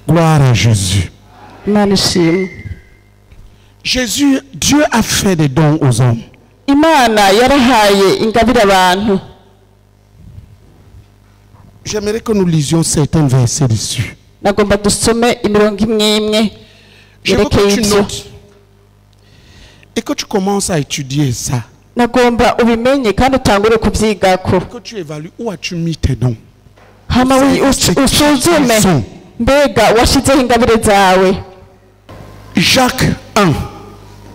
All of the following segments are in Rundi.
Gloire à Jésus. Manishim. Jésus, Dieu a fait des dons aux hommes. Imana yarahaye ingabire abantu. J'aimerais que nous lisions certains versets dessus. Nagomba dusome imirongo imwe imwe. Je veux que tu notes et que tu commences à étudier ça. Nagomba ubimenye kandi utangure kuvyigako. Que tu évalues où as-tu mis tes dons. Hama usuzume mbega washizeho ingabire zawe. Jacques 1.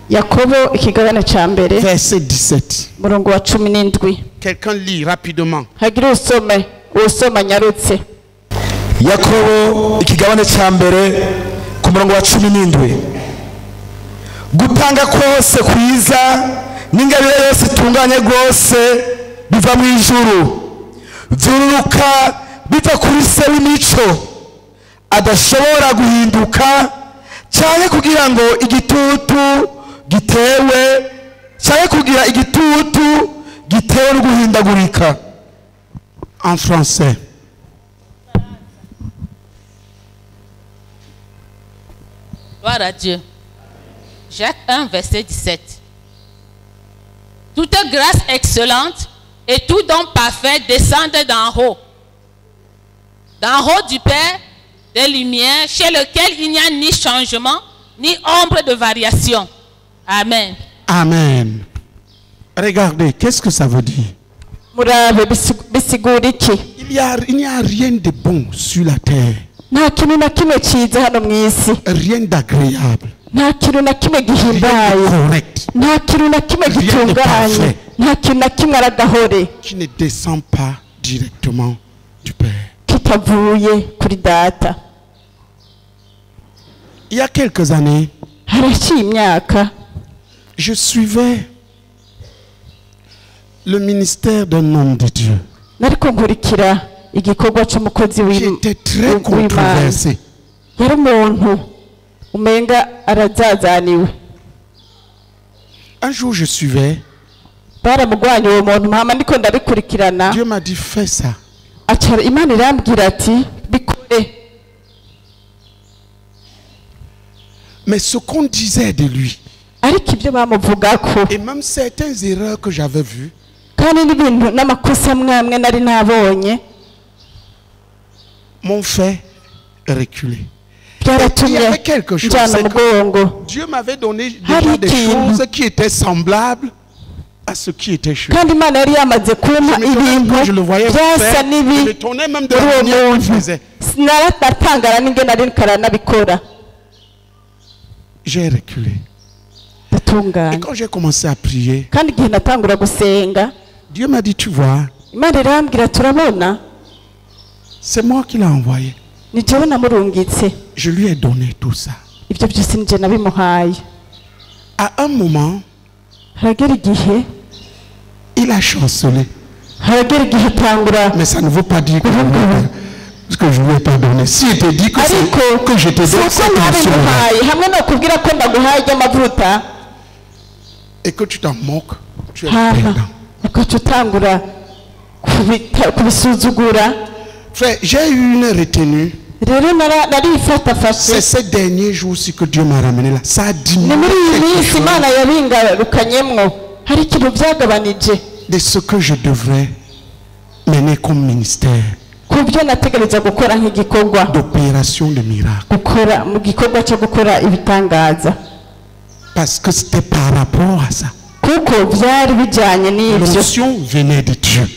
Yakobo ikigabane ca mbere. Verset 17. Murongo wa 17. Quelqu'un lit rapidement. Hagira usoma nyarutse. Yakobo ikigabane ca mbere ku murongo wa 17. Gutanga kose kwiza n'ingabire yose itunganye rwose biva mu ijuru, vyururuka biva kuri se w'imico adashobora guhinduka cyane kugira ngo igitutu gitewe cyane kugira igitutu gitewe no guhindagurika. En français. Gloire à Dieu. Jacques 1, verset 17. Toute grâce excellente et tout don parfait descendent d'en haut du Père des Lumières, chez lequel il n'y a ni changement, ni ombre de variation. Amen. Amen. Regardez, qu'est-ce que ça veut dire? Il n'y a rien de bon sur la terre. Rien d'agréable. Rien de correct. Rien de parfait. Qui ne descend pas directement du Père. Il y a quelques années, je suivais le ministère d'un homme de Dieu qui était très controversé. Un jour je suivais, Dieu m'a dit fais ça. Mais ce qu'on disait de lui, et même certaines erreurs que j'avais vues, m'ont fait reculer. Il y avait quelque chose, c'est que Dieu m'avait donné déjà des choses qui étaient semblables à ce qui était chez lui. Quand je le voyais faire, je m'étonnais même de la manière qu'il faisait. J'ai reculé. Et quand j'ai commencé à prier, Dieu m'a dit, tu vois, c'est moi qui l'ai envoyé. Je lui ai donné tout ça. À un moment, il a chancelé. Mais ça ne veut pas dire que je ne lui ai pas donné. Si il te dit que je te donne cette mission et que tu t'en moques, tu es perdant. Frère, j'ai eu une retenue. C'est ces derniers jours-ci que Dieu m'a ramené là. Ça a diminué de ce que je devrais mener comme ministère d'opération de miracles. Parce que c'était par rapport à ça. L'onction venait de Dieu.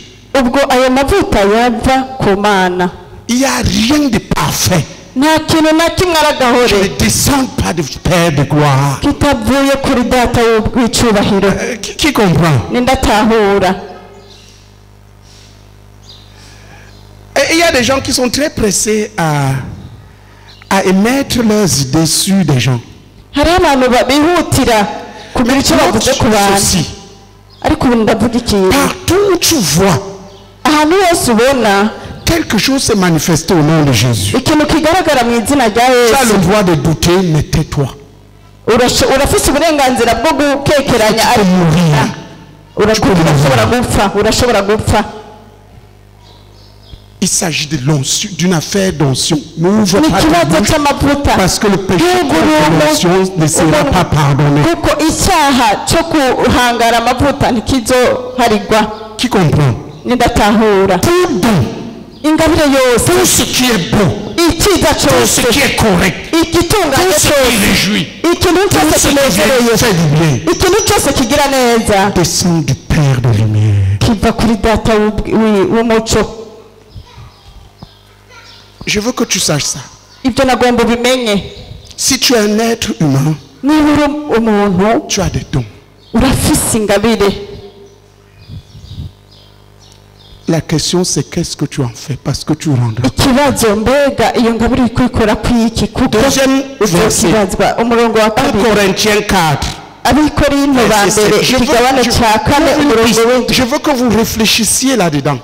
Il n'y a rien de parfait. Je ne descends pas du Père de gloire. Qui comprend? Et il y a des gens qui sont très pressés à émettre leurs idées sur des gens. Mais ceci, partout où tu vois quelque chose s'est manifesté au nom de Jésus, tu as le droit de douter, mais tais-toi. Tu peux mourir. Il s'agit d'une affaire d'onction. N'ouvre pas ta bouche parce que le péché de l'onction ne sera pas pardonné. Qui comprend? Tout don, tout ce qui est bon, tout ce qui est correct, tout ce qui réjouit, tout ce qui fait du bien, descend du Père de lumière. Je veux que tu saches ça. Si tu es un être humain, tu as des dons. La question c'est qu'est-ce que tu en fais parce que tu rendras. Deuxième verset, 1 Corinthiens 4. Je veux que vous réfléchissiez là-dedans.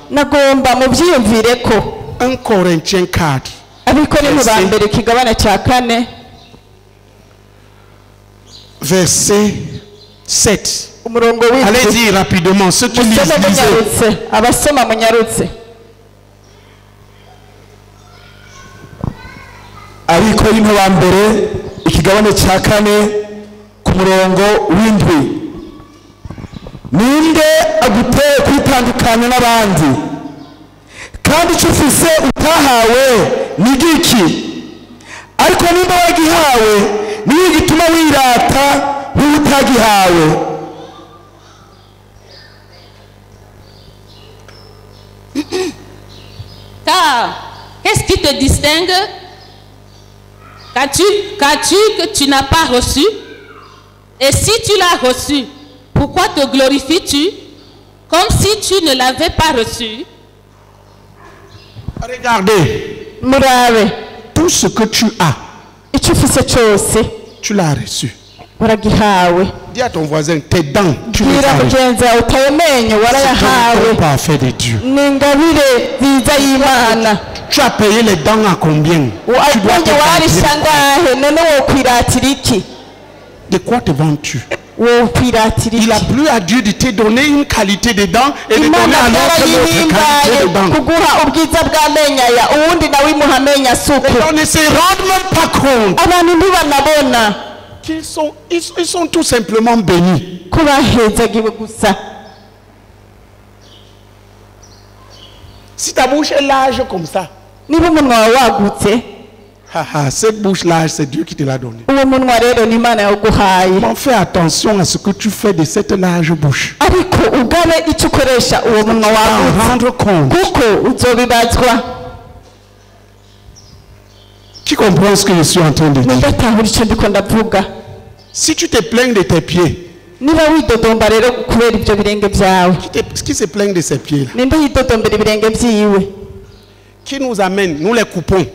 1 Corinthiens 4. Verset 7. Allez-y rapidement, ceux qui lisent. Abikorintho ba mbere ikigabane cya kane ku murongo w'indwi. Ninde aguteye kwitandukanya n'abandi? Kandi icyo ufise utahawe ni giki? Ariko nimba wagihawe niyo gituma wirata nk'utagihawe. Car qu'est-ce qui te distingue? Qu'as-tu que tu n'as pas reçu? Et si tu l'as reçu, pourquoi te glorifies-tu comme si tu ne l'avais pas reçu? Regardez, tout ce que tu as, tu l'as reçu. Dis à ton voisin, tes dents, tu les as reçues. C'est le parfait de Dieu. Tu as payé les dents à combien? Tu dois te de quoi te vends-tu? Il a plu à Dieu de te donner une qualité de dents et de donner à l'autre qualité de dents. Les gens ne se rendent même pas compte qu'ils sont tout simplement bénis. Si ta bouche est large comme ça, cette bouche large, c'est Dieu qui te l'a donnée. Mais fais attention à ce que tu fais de cette large bouche. Rendre compte. Qui comprend ce que je suis en train de dire? Si tu te plains de tes pieds, qui se plaint de ses pieds là? Qui nous amène, nous les coupons.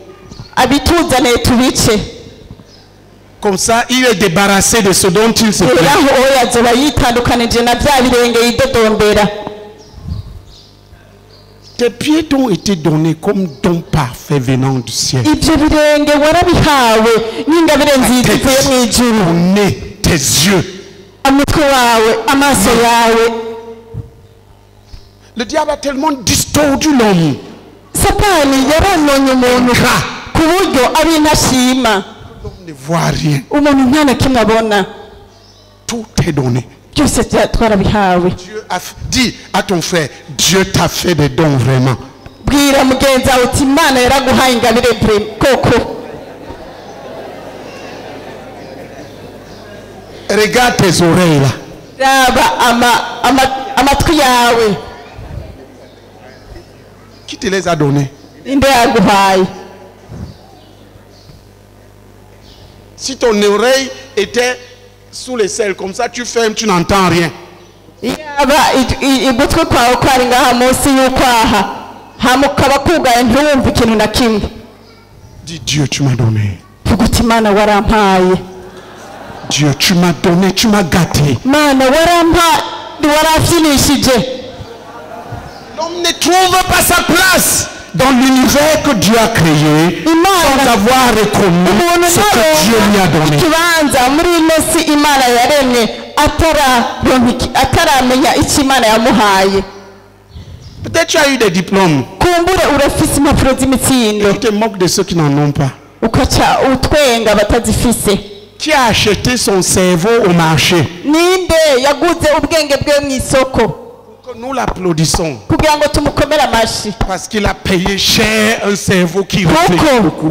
Comme ça, il est débarrassé de ce dont il se plaint. Tes pieds t'ont été donnés comme don parfait venant du ciel. Ton nez, tes yeux. Le diable a tellement distordu l'homme. L'homme ne voit rien. Tout est donné. Dieu a dit à ton frère, Dieu t'a fait des dons vraiment. Regarde tes oreilles là. Qui te les a donnés? Si ton oreille était sous les selles, comme ça tu fermes, tu n'entends rien. Dis Dieu, tu m'as donné. Dieu, tu m'as donné, tu m'as gâté. L'homme ne trouve pas sa place dans l'univers que Dieu a créé sans avoir reconnu ce que Dieu lui a donné. Peut-être tu as eu des diplômes. Tu te moques de ceux qui n'en ont pas. Qui a acheté son cerveau au marché? Que nous l'applaudissons. Parce qu'il a payé cher un cerveau qui réfléchit beaucoup.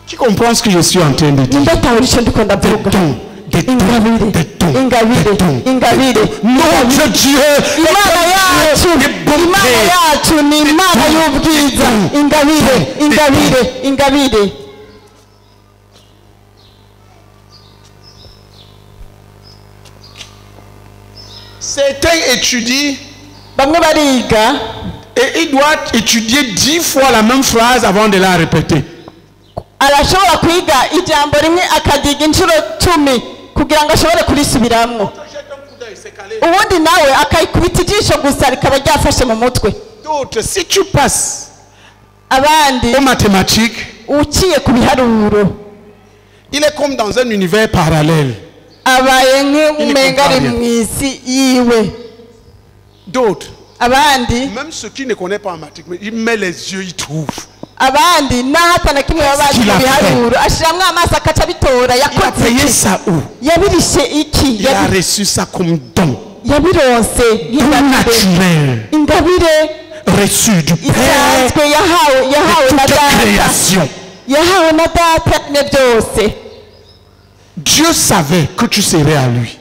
Qui comprend ce que je suis en train de dire? Notre Dieu est certains étudient et il doit étudier 10 fois la même phrase avant de la répéter. D'autres, si tu passes aux mathématiques, il est comme dans un univers parallèle. D'autres, même ceux qui ne connaissent pas en mathématiques, il met les yeux, il trouve. Il a payé ça où? Il a reçu ça comme don. Don naturel. Reçu du Père de toute création. Dieu savait que tu serais à lui.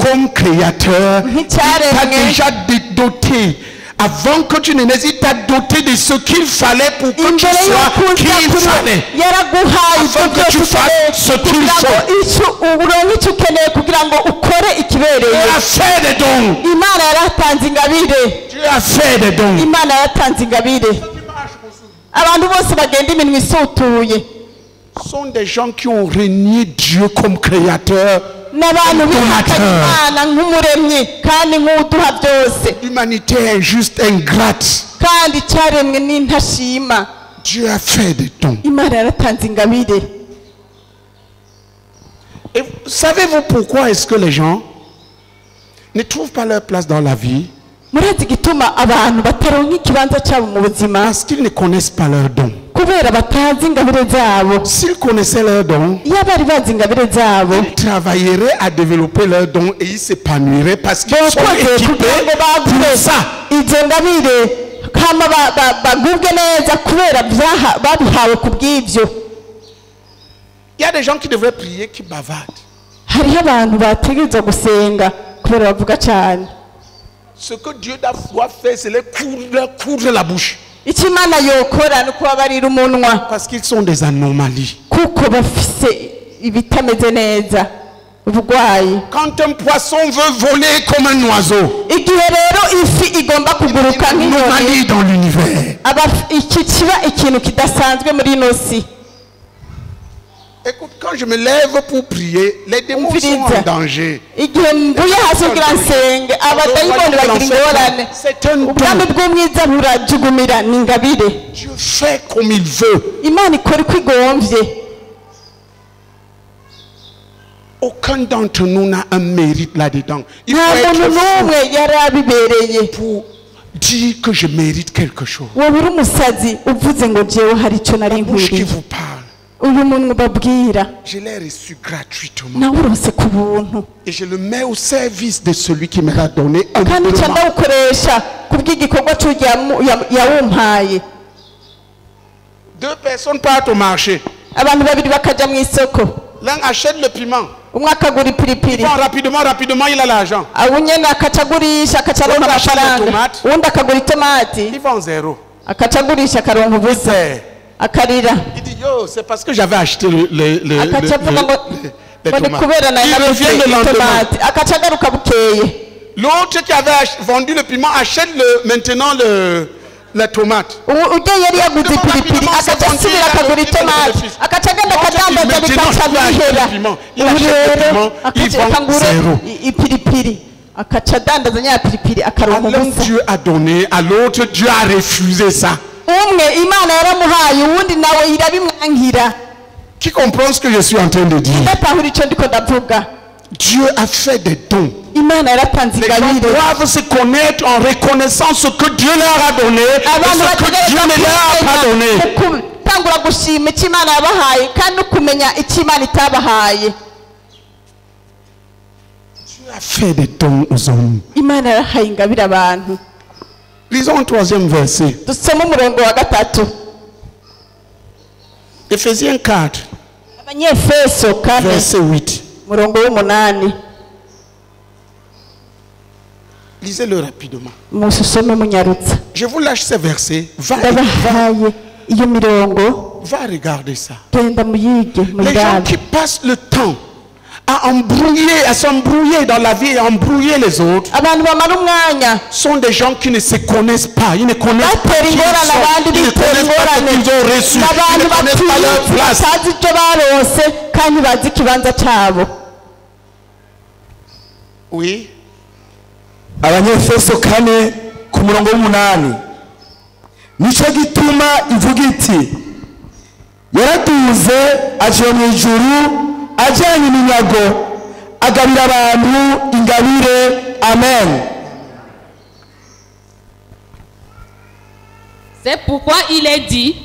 Comme créateur, il t'a déjà doté. Avant que tu ne naisses, il t'a doté de ce qu'il fallait pour que tu sois qui il fallait. Afin que tu fasses ce qu'il faut. Tu as fait des dons. Tu as fait des dons. Ce sont des gens qui ont renié Dieu comme créateur. L'humanité est juste ingrate. Dieu a fait des dons. Et savez-vous pourquoi est-ce que les gens ne trouvent pas leur place dans la vie? Parce qu'ils ne connaissent pas leurs dons. S'ils connaissaient leurs dons, ils travailleraient à développer leurs dons et ils s'épanouiraient parce qu'ils sont équipés pour ça. Il y a des gens qui devraient prier qui bavardent. Ce que Dieu doit faire, c'est leur coudre la bouche. Parce qu'ils sont des anomalies. Quand un poisson veut voler comme un oiseau, il y a une anomalie dans l'univers. Écoute, quand je me lève pour prier, les démons sont en danger. C'est un don. Dieu fait comme il veut. Aucun d'entre nous n'a un mérite là-dedans. Il faut être fou pour dire que je mérite quelque chose. La bouche qui vous parle, je l'ai reçu gratuitement. Et je le mets au service de celui qui me l'a donné. Deux personnes partent au marché. L'un achète le piment. Il vend rapidement, il a l'argent. L'autre achète les tomates. Il vend 0. Il dit, yo, c'est parce que j'avais acheté les tomates. Il revient le lendemain. L'autre qui avait vendu le piment achète maintenant la tomate. Il achète le piment, il vend 0. À l'un Dieu a donné, à l'autre Dieu a refusé ça. Qui comprend ce que je suis en train de dire? Dieu a fait des dons. Les gens doivent se connaître en reconnaissant ce que Dieu leur a donné et ce que Dieu ne leur a pas donné. Dieu a fait des dons aux hommes. Lisons un troisième verset. Éphésiens 4, verset 8. Lisez-le rapidement. Je vous lâche ces versets. Va regarder ça. Les gens qui passent le temps à s'embrouiller dans la vie et à embrouiller les autres sont des gens qui ne se connaissent pas. Ils ne connaissent pas qui ils sont. Ils ne connaissent pas ce qu'ils ont reçu. Ils ne connaissent pas leur place. Oui. Abanyefeso 4 ku murongo w'umunani nico gituma ivuga iti yaratuze aje mu ijuru ajyanye iminyago agabira abantu ingabire. Amen. C'est pourquoi il est dit,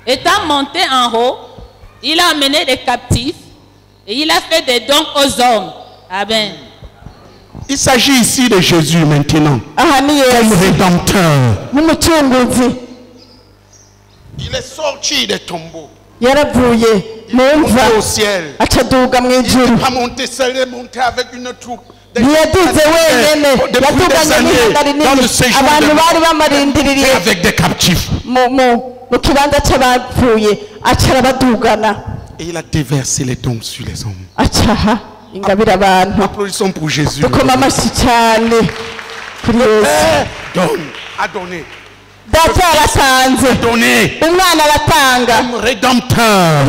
étant monté en haut, il a amené des captifs et il a fait des dons aux hommes. Amen. Il s'agit ici de Jésus maintenant, comme rédempteur. Il est sorti des tombeaux. Il est monté au ciel. Il n'est pas monté seul, il est monté avec une troupe. Depuis des années, dans le séjour de avec des captifs. Et il a déversé les dons sur les hommes. Applaudissons pour Jésus. Le Père a donné. Comme rédempteur.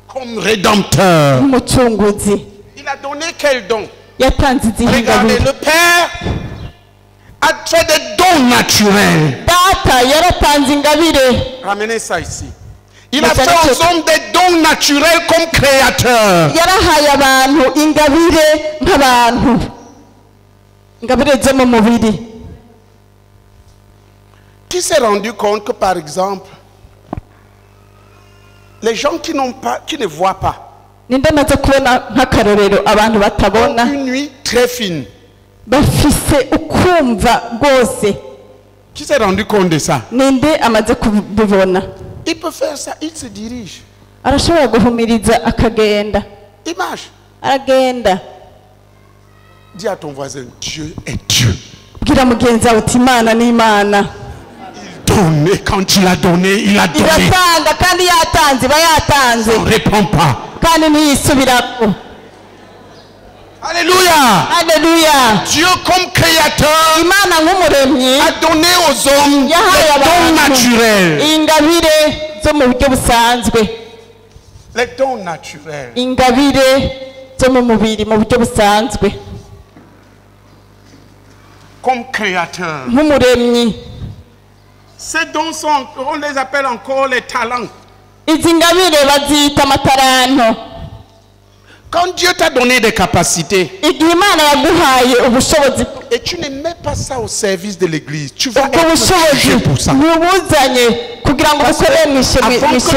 Comme rédempteur. Il a donné quel don? Regardez, le Père a fait des dons naturels. Ramenez ça ici. Il a fait aux hommes des dons naturels comme créateurs. Qui s'est rendu compte que, par exemple, les gens qui ne voient pas ont une nuit très fine. Qui s'est rendu compte de ça? Il peut faire ça, il se dirige. Image. Dis à ton voisin, Dieu est Dieu. Il donne et quand il a donné, il a donné. On ne répond pas. Alléluia. Alléluia. Dieu comme créateur a donné aux hommes des dons naturels. Les dons naturels. Comme créateur. Ces dons sont, on les appelle encore les talents. Quand Dieu t'a donné des capacités et tu ne mets pas ça au service de l'église, tu vas être jugé pour ça. Avant que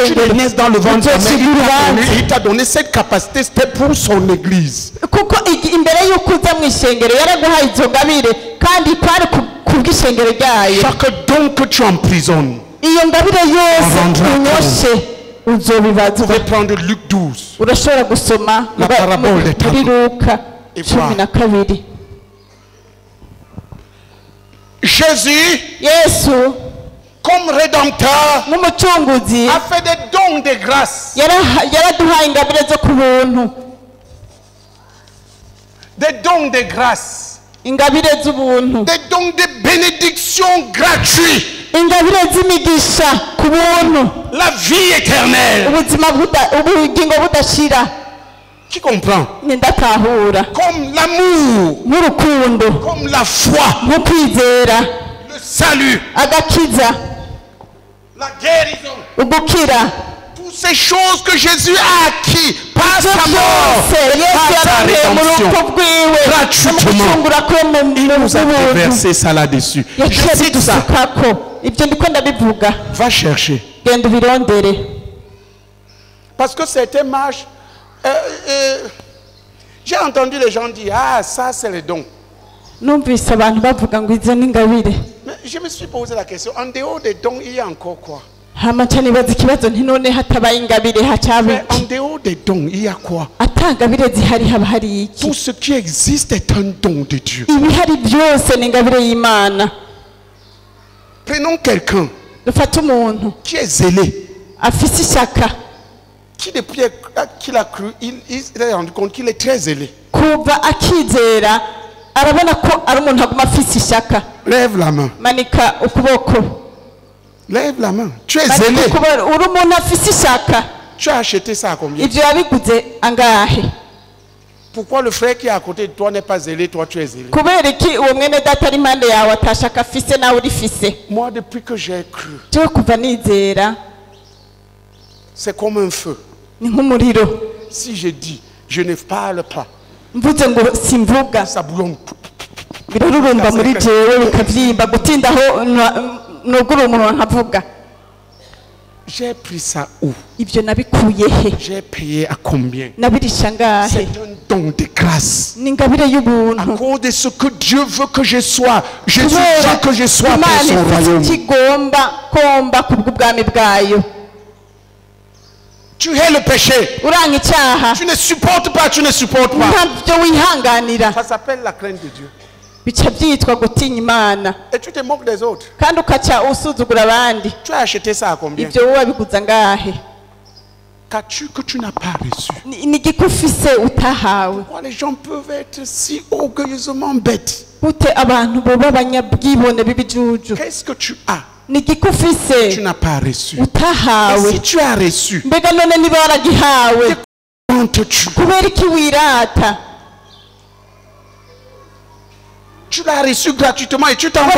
tu ne naisses dans le ventre de ta mère, il t'a donné cette capacité, c'était pour son église. Chaque don que tu emprisonnes, vous pouvez prendre Luc 12, la parabole des talents, et voir. Jésus, comme rédempteur, a fait des dons de grâce, des dons de grâce, des dons de bénédiction gratuits. La vie éternelle. Qui comprend? Comme l'amour, comme la foi, le salut, La guérison. ugukira Toutes ces choses que Jésus a acquis par sa mort, par sa rédemption, gratuitement. Il nous a déversé ça là-dessus. Je cite ça. Va chercher. Parce que certains marchent. J'ai entendu les gens dire, ah, ça c'est le don. Mais je me suis posé la question, en dehors des dons, il y a encore quoi? Mais en dehors des dons, il y a quoi? Tout ce qui existe est un don de Dieu. Prenons quelqu'un qui est zélé, qui depuis qu'il a cru, il s'est rendu compte qu'il est très zélé. Lève la main. Lève la main. Tu es zélé. Tu as acheté ça à combien? Pourquoi le frère qui est à côté de toi n'est pas zélé, toi tu es zélé? Moi, depuis que j'ai cru, c'est comme un feu. Si je dis, je ne parle pas, ça bouillonne. J'ai pris ça où? J'ai payé à combien? C'est un don de grâce. À cause de ce que Dieu veut que je sois. Jésus veut que je sois pour son royaume. Tu hais le péché. Tu ne supportes pas, tu ne supportes pas. Ça s'appelle la crainte de Dieu. Et tu te moques des autres. Tu as acheté ça à combien? Qu'as-tu que tu n'as pas reçu? Pourquoi les gens peuvent être si orgueilleusement bêtes? Qu'est-ce que tu as? Tu n'as pas reçu. Et si tu as reçu, comptes-tu? Tu l'as reçu gratuitement et tu t'en vas.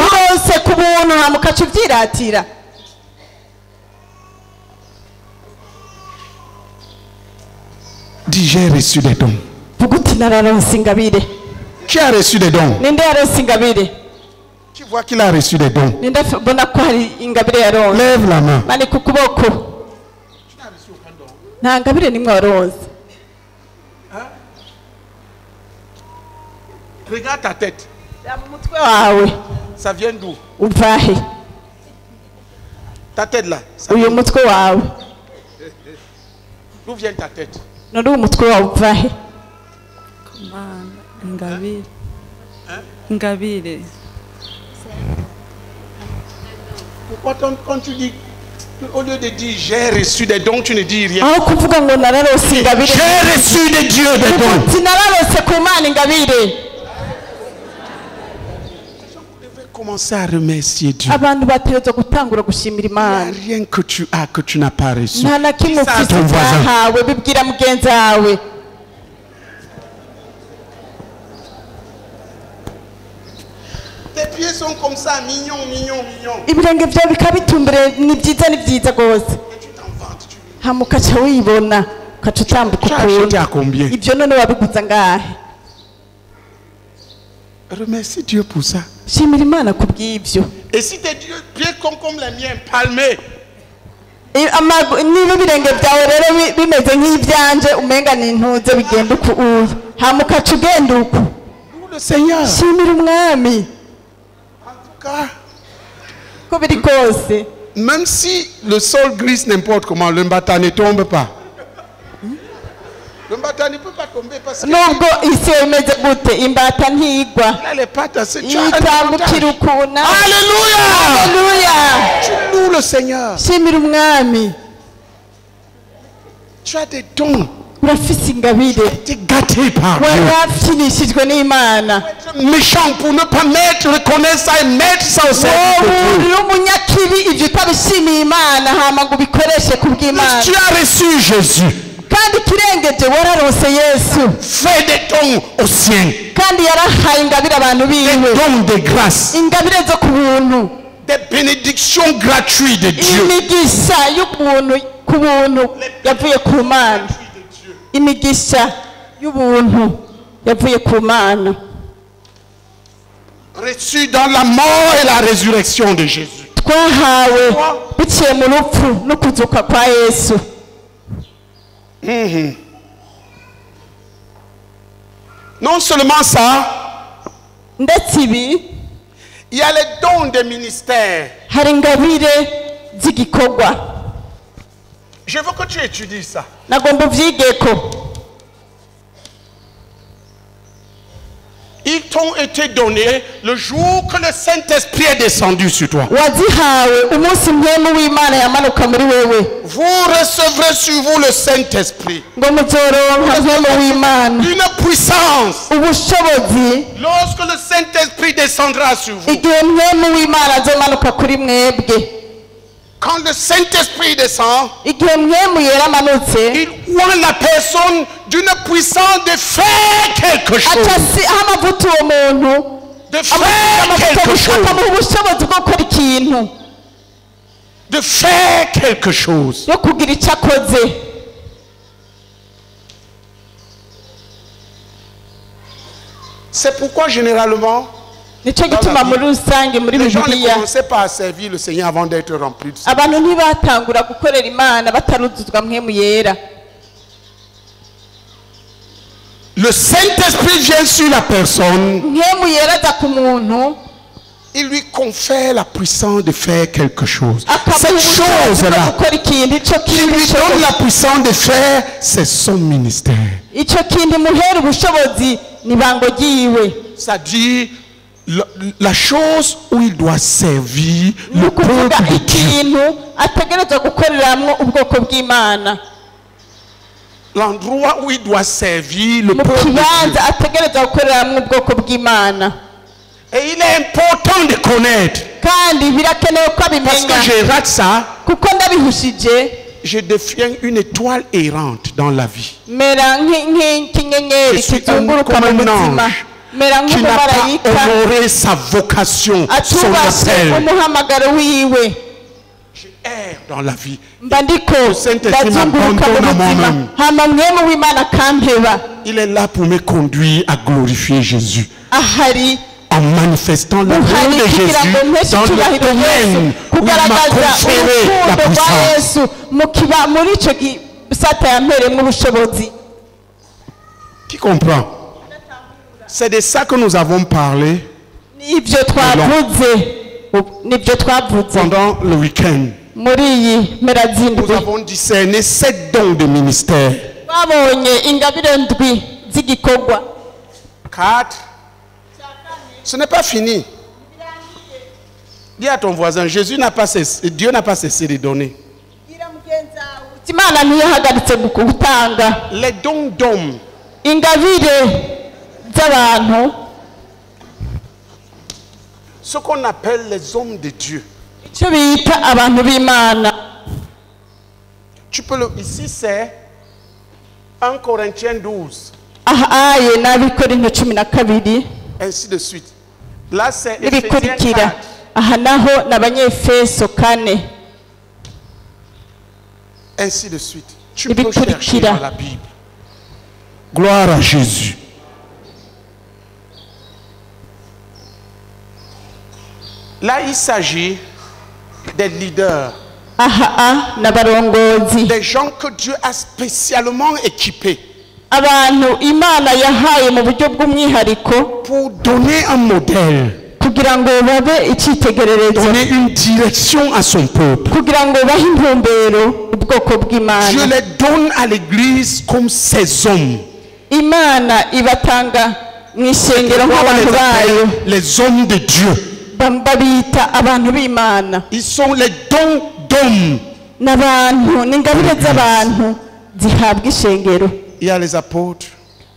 Dis, j'ai reçu des dons. Qui a reçu des dons? Tu vois qu'il a reçu des dons. Lève la main. Tu n'as reçu aucun don. Hein? Regarde ta tête. Ça vient d'où? Ta tête là. D'où vient ta tête? Ngabire. Pourquoi quand tu dis, au lieu de dire j'ai reçu des dons, tu ne dis rien? J'ai reçu de Dieu des dons. Vous devez commencer à remercier Dieu. Il n'y a rien que tu as que tu n'as pas reçu. Ça à ton voisin. Tes pieds sont comme ça, mignons, mignons, mignons. Et tu t'en vantes, tu as acheté à combien? Remercie Dieu pour ça. Et si tes pieds comme les miens, palmés, le Seigneur. En tout cas, même si le sol glisse n'importe comment, le mbata ne tombe pas. Le mbata ne peut pas tomber parce que il a les pattes assez. Tu as un avantage. Alléluia. Tu loues le Seigneur. Tu as des dons. Tu as été gâté par Dieu. Être méchant pour ne pas reconnaître ça et mettre ça au service de Dieu. Tu as reçu Jésus. Fais des dons aux siens. Des dons de grâce. des bénédictions gratuites de Dieu. imigisha y'ubuntu ku buntu yavuye ku Mana. Imigisha y'ubuntu yavuye ku Mana. Reçu dans la mort et la résurrection de Jésus. Twahawe biciye mu rupfu no kuzuka kwa Yesu. Non seulement ça, Ndetse ibi il y a les dons des ministères. hari ingabire z'igikorwa. Je veux que tu étudies ça. Nagomba uvyigeko. Ils t'ont été donnés le jour que le Saint-Esprit est descendu sur toi. Wazihawe umunsi mpemu w'Imana yamanuka muri wewe. Vous recevrez sur vous le Saint-Esprit. Ngo muzoronka mpemu w'Imana. Une puissance. Ubushobozi Lorsque le Saint-Esprit descendra sur vous. igihe mpemu w'Imana azomanuka kuri mwebwe. Quand le Saint-Esprit descend, Igihe mpemu yera amanutse il oint la personne d'une puissance de faire quelque chose. acasi amavuta uwo muntu De faire quelque chose. akamuha ubushobozi bwo gukora ikintu, De faire quelque chose. yo kugira icyo akoze. C'est pourquoi généralement, Nicyo gituma muri rusange muri les gens ne Bibiliya commençaient pas à servir le Seigneur avant d'être remplis de ça. abantu ntibatangura gukorera Imana bataruzuzwa mpemu yera. Le Saint-Esprit vient sur la personne, Mpemu yera aza ku muntu il lui confère la puissance de faire quelque chose. akamuha Cette ubushobozi bwo chose-là, gukora ikintu. Icyo qui kintu lui donne la puissance de faire, c'est son ministère. icyo kintu imuhera ubushobozi ni bango ryiwe. C'est-à-dire la chose où il doit servir Ni le ukuvuga peuple de Dieu. ikintu ategerezwa gukoreramwo ubwoko bw'Imana, L'endroit où il doit servir le mu peuple de Dieu. kibanza ategerezwa gukoreramwo ubwoko bw'Imana. Et il est important de connaître. Kandi birakenewe ko Parce que abimenya, je rate ça, kuko ndabihushije je deviens une étoile errante dans la vie. mera nk'inyenyeri Je suis kizunguruka comme mu un buzima, ange mera qui n'a pas nk'umumarayika honoré sa vocation, son atubashe appel. umuhamagaro wiwe. Je erre dans la vie. Mba ndiko Saint-Esprit ndazunguruka mu m'abandonne à buzima, moi-même. hama mwemu w'Imana akampeba. Il est là pour me conduire à glorifier Jésus. Ahari En manifestant l'amour uhari de kugira ngo Jésus mpeshe dans le icyubahiro domaine Yesu, où il m'a kugaragaza conféré la urukundo rwa puissance. Yesu muri icyo gisata yampereyemo ubushobozi. Qui comprend? C'est de ça que nous avons parlé Nibyo twavuze pendant le week-end. muri iyi mpera Nous z'indwi. avons discerné 7 dons de ministère. Twabonye ingabire ndwi z'igikorwa. 4. Ce n'est pas fini. Dis à ton voisin, Dieu n'a pas cessé de donner. Imana ntiyahagaritse gutanga Les dons d'hommes, ingabire z'abantu, ce qu'on appelle les hommes de Dieu. icyo bita abantu b'Imana. Tu peux le. Ici, c'est 1 Corinthiens 12. Aha aye n'Abikorinto 12 Ainsi de suite. Là, c'est Éphésiens n'ibikurikira. 4. Aha naho n'Abanyefeso 4. Ainsi de suite. Tu peux Ibikurikira. chercher dans la Bible. Gloire à Jésus. Là, il s'agit des leaders, Aha n'abarongozi, des gens que Dieu a spécialement équipés abantu Imana yahaye mu buryo bw'umwihariko pour donner un modèle, kugira ngo babe icyitegererezo, donner une direction à son peuple. kugira ngo bahe intumbero ubwoko Dieu bw'Imana. les donne à l'église comme ses hommes. Imana ibatanga mu ishengero On nk'abantu les bayo, appelle les hommes de Dieu. babita abantu b'Imana. Ils sont les dons d'hommes. N'abantu n'ingabire z'abantu zihabwa ishengero. Il y a les apôtres,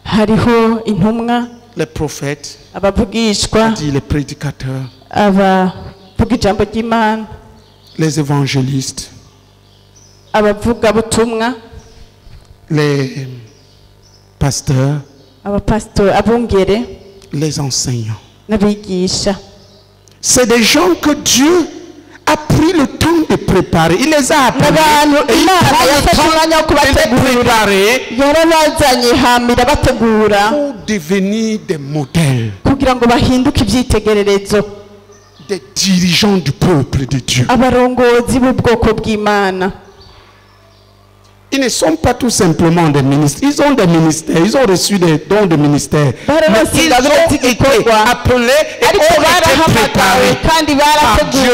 Hariho intumwa, les prophètes, abavugishwa, dit les prédicateurs, abavuga ijambo ry'Imana, les évangélistes, abavugabutumwa, les pasteurs, abapasitori, abungere les enseignants. n'abigisha. C'est des gens que Dieu a pris le temps de préparer. Il les a appelés. Et il prend le temps de les préparer pour devenir des modèles. Des dirigeants du peuple de Dieu. Ils ne sont pas tout simplement des ministres. Ils ont des ministères. Ils ont reçu des dons de ministère. Mais ils ont été appelés et ont été préparés par Dieu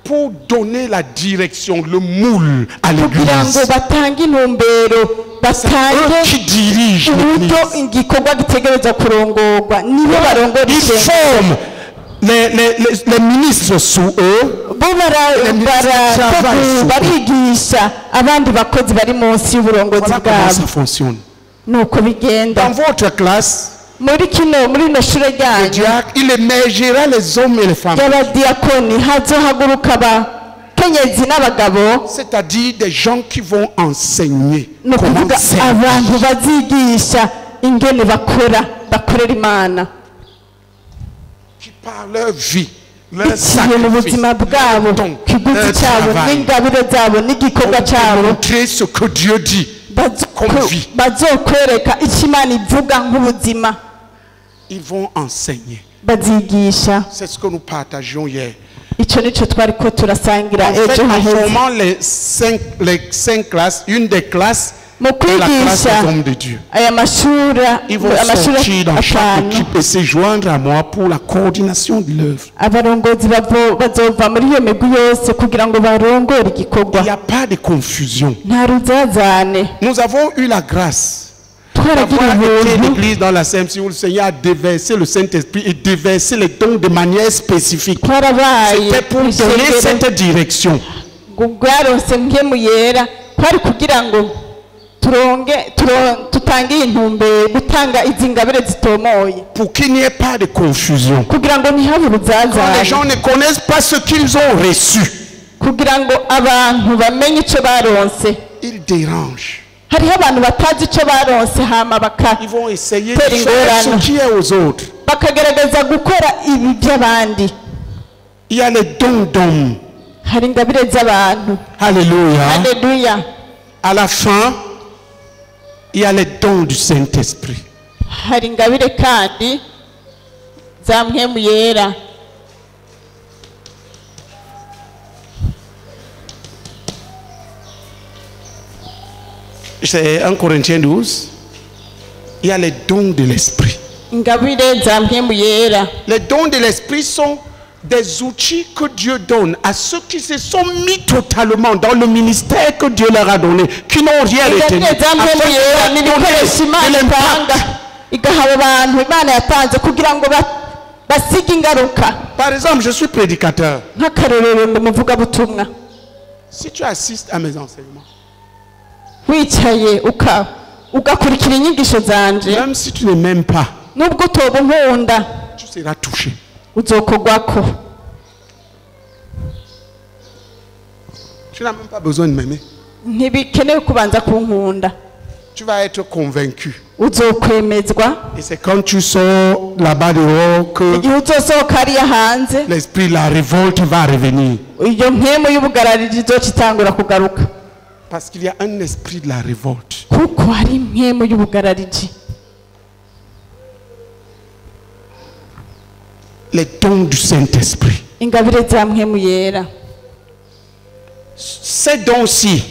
pour donner la direction, le moule à l'église. C'est eux qui dirigent l'église. Ils forment les ministres sous eux. Les ministres travaillent sous eux. Voilà comment ça fonctionne. Dans votre classe, le diacre, il émergera les hommes et les femmes. C'est-à-dire des gens qui vont enseigner comment qui par leur vie, leur sacrifice, leur travail, pour montrer ce que Dieu dit comme vie. Ils vont enseigner. C'est ce que nous partagions hier. En formant les cinq classes, une des classes est la classe des hommes de Dieu. Ils vont sortir dans chaque équipe et se joindre à moi pour la coordination de l'œuvre. Il n'y a pas de confusion. Nous avons eu la grâce d'avoir été l'église dans la CMC où le Seigneur a déversé le Saint-Esprit et déversé les dons de manière spécifique. C'était pour donner cette direction. Pour qu'il n'y ait pas de confusion. Quand les gens ne connaissent pas ce qu'ils ont reçu, ils dérangent. Ils vont essayer de faire ce qui est aux autres. Il y a les dons d'hommes. Alléluia. À la fin, il y a les dons du Saint-Esprit. C'est 1 Corinthiens 12. Il y a les dons de l'Esprit. Les dons de l'Esprit sont des outils que Dieu donne à ceux qui se sont mis totalement dans le ministère que Dieu leur a donné, qui n'ont rien retenu. Par exemple, je suis prédicateur. Si tu assistes à mes enseignements, même si tu ne m'aimes pas, tu seras touché. Tu n'as même pas besoin de m'aimer. Tu vas être convaincu. Et c'est quand tu sors là-bas dehors que l'esprit de la révolte va revenir. Parce qu'il y a un esprit de la révolte. Les dons du Saint-Esprit. Ces dons-ci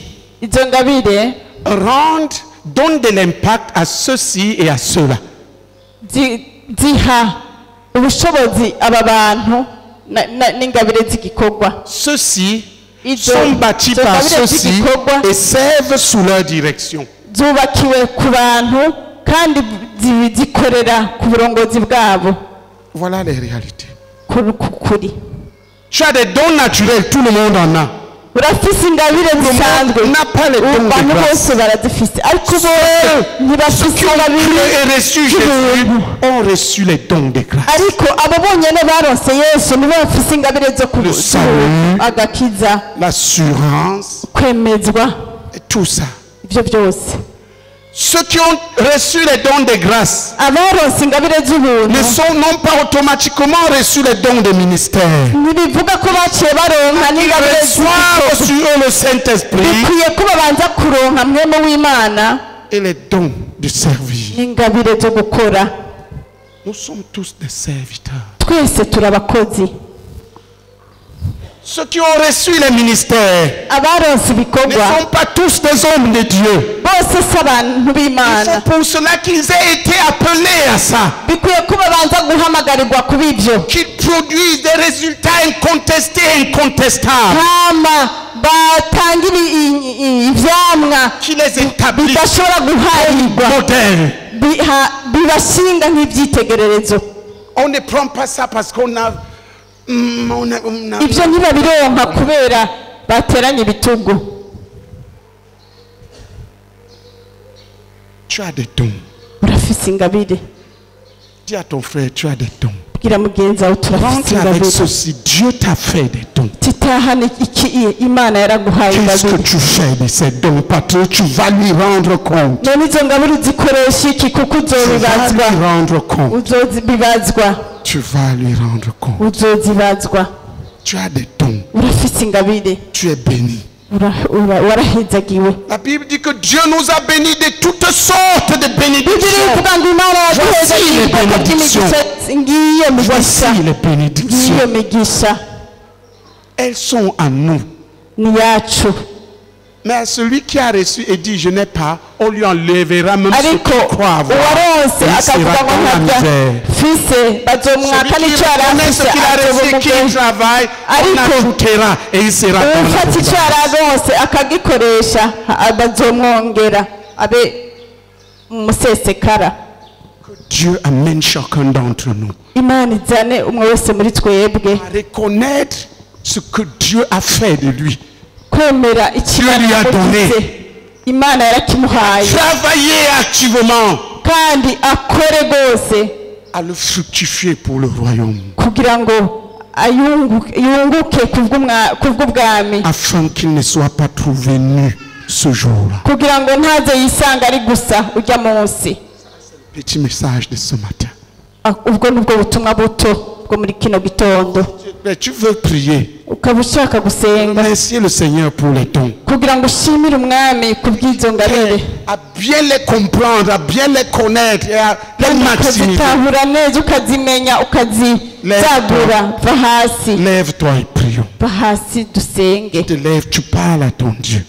donnent de l'impact à ceux-ci et à ceux-là. Ceux-ci sont bâtis par ceux-ci et servent sous leur direction. Voilà les réalités. Tu as des dons naturels, tout le monde en a. Tout le monde n'a pas les dons de grâce. Ceux qui ont cru et reçu Jésus ont reçu les dons de grâce. Le salut, l'assurance, et tout ça. Ceux qui ont reçu les dons de grâce ne sont non pas automatiquement reçus les dons de ministère. Ils reçoivent sur eux le Saint-Esprit et les dons de servir. Nous sommes tous des serviteurs. Ceux qui ont reçu les ministères ne sont pas tous des hommes de Dieu. C'est pour cela qu'ils aient été appelés à ça. Qu'ils produisent des résultats incontestés et incontestables. Qui les établissent comme modèle. On ne prend pas ça parce qu'on a... ibyo ntibabironka kubera bateranye ibitugu. Tu as des dons. Urafise ingabire. Dis à ton frère, tu as des dons. Bwira mugenzi wawe turafise ingabire. Avec ceci, Dieu t'a fait des dons. Titahane iki Imana yaraguhaye ingabire. Qu'est-ce que tu fais de ces dons, patron? Tu vas lui rendre compte. None izo ngabire uzikoresha iki kuko uzobibazwa. Tu vas lui rendre compte. Uzobibazwa. Tu vas lui rendre compte. Tu as des dons. Tu es béni. La Bible dit que Dieu nous a bénis de toutes sortes de bénédictions. Voici les bénédictions. Elles sont à nous. Mais à celui qui a reçu et dit je n'ai pas, on lui enlèvera même ce qu'il croit avoir. Il sera dans la misère. Celui qui reconnaît ce qu'il a reçu et qui travaille, on ajoutera et il sera dans la misère. Que Dieu amène chacun d'entre nous à reconnaître ce que Dieu a fait de lui. Dieu lui a donné. Travailler activement à le fructifier pour le royaume. Afin qu'il ne soit pas trouvé nu ce jour-là. Petit message de ce matin. Mais tu veux prier. Remercier le Seigneur pour les dons. À bien les comprendre, à bien les connaître et à les maximiser. Lève-toi et prions. Tu te lèves, tu parles à ton Dieu.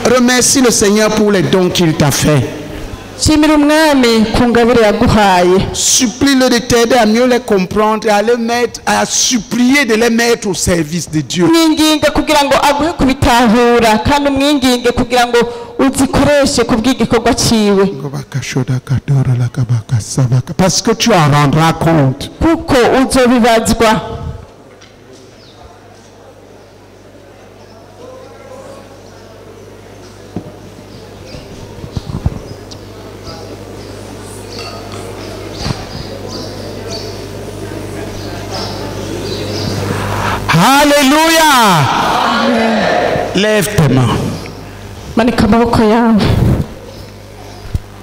Remercie le Seigneur pour les dons qu'il t'a fait. Supplie-le de t'aider à mieux les comprendre et à les mettre, à supplier de les mettre au service de Dieu. Parce que tu en rendras compte. Alléluia. Lève tes mains.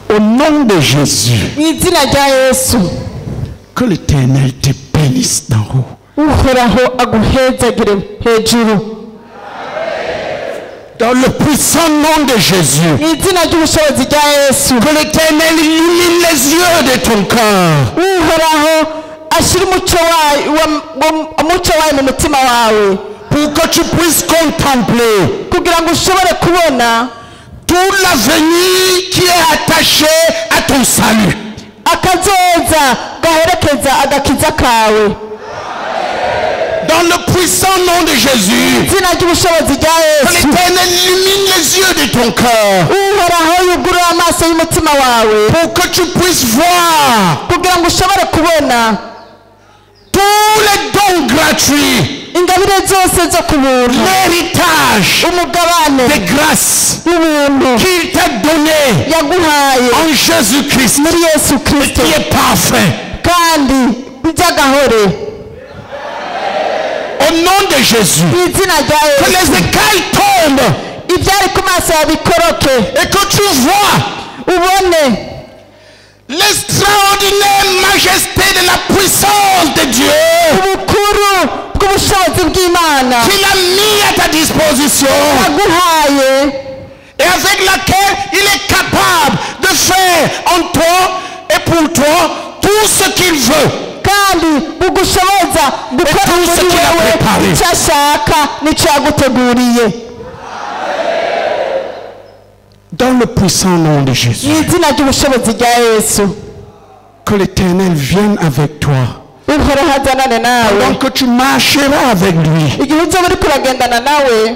Au nom de Jésus, que l'Éternel te bénisse d'en haut. Dans le puissant nom de Jésus, que l'Éternel illumine les yeux de ton cœur. Pour que tu puisses contempler tout l'avenir qui est attaché à ton salut. Dans le puissant nom de Jésus, que l'Éternel illumine les yeux de ton cœur. Pour que tu puisses voir tous les dons gratuits, l'héritage de grâce qu'il t'a donné en Jésus-Christ, qui est parfait. Au nom de Jésus, que les écailles tombent ibyari ku maso yawe bikoroke et que tu vois ubone l'extraordinaire majesté de la puissance de Dieu ubukuru bw'ubushobozi bw'Imana qu'il a mis à ta disposition yaguhaye et avec laquelle il est capable de faire en toi et pour toi tout ce qu'il veut. kandi bugushoboza gukora muri wewe icyo ashaka n'icyo yaguteguriye Dans le puissant nom de Jésus, mu izina ry'ubushobozi bwa Yesu que l'Éternel vienne avec toi. uhoraho azanane nawe Donc que tu marcheras avec lui igihe uzoba uri kuragendana nawe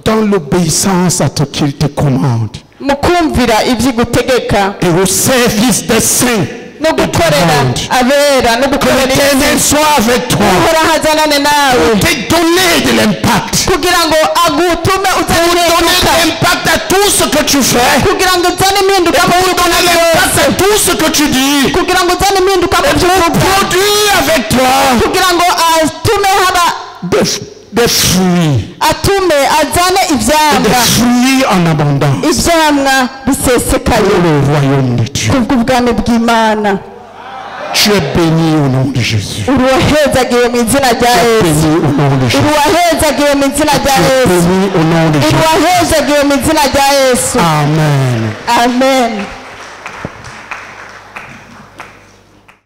dans l'obéissance à ce qu'il te commande mu kumvira ibyo igutegeka et au service des saints. no gukorera abera no Que gukorera l'Éternel soit avec toi. uhoraho azanane nawe Te donner de l'impact. kugira ngo agutume uzane Donner impinduka de l'impact à tout ce que tu fais. kugira ngo uzane impinduka mu byo Donner l'impact à tout ce que tu dis. kugira ngo uzane impinduka mu byo uvuga Produire avec toi kugira ngo atume haba des fruits. atume azane Des ivyamwa fruits en abondance. ivyamwa bisesekaye Pour le royaume de Dieu. kubw'ubwami bw'Imana Tu es béni au nom de Jésus. uruwahezagiwe mu izina rya Yesu Béni au nom de Jésus. uruwahezagiwe mu izina rya Tu es Yesu béni au nom de Jésus. uruwahezagiwe mu izina rya Yesu Amen. amen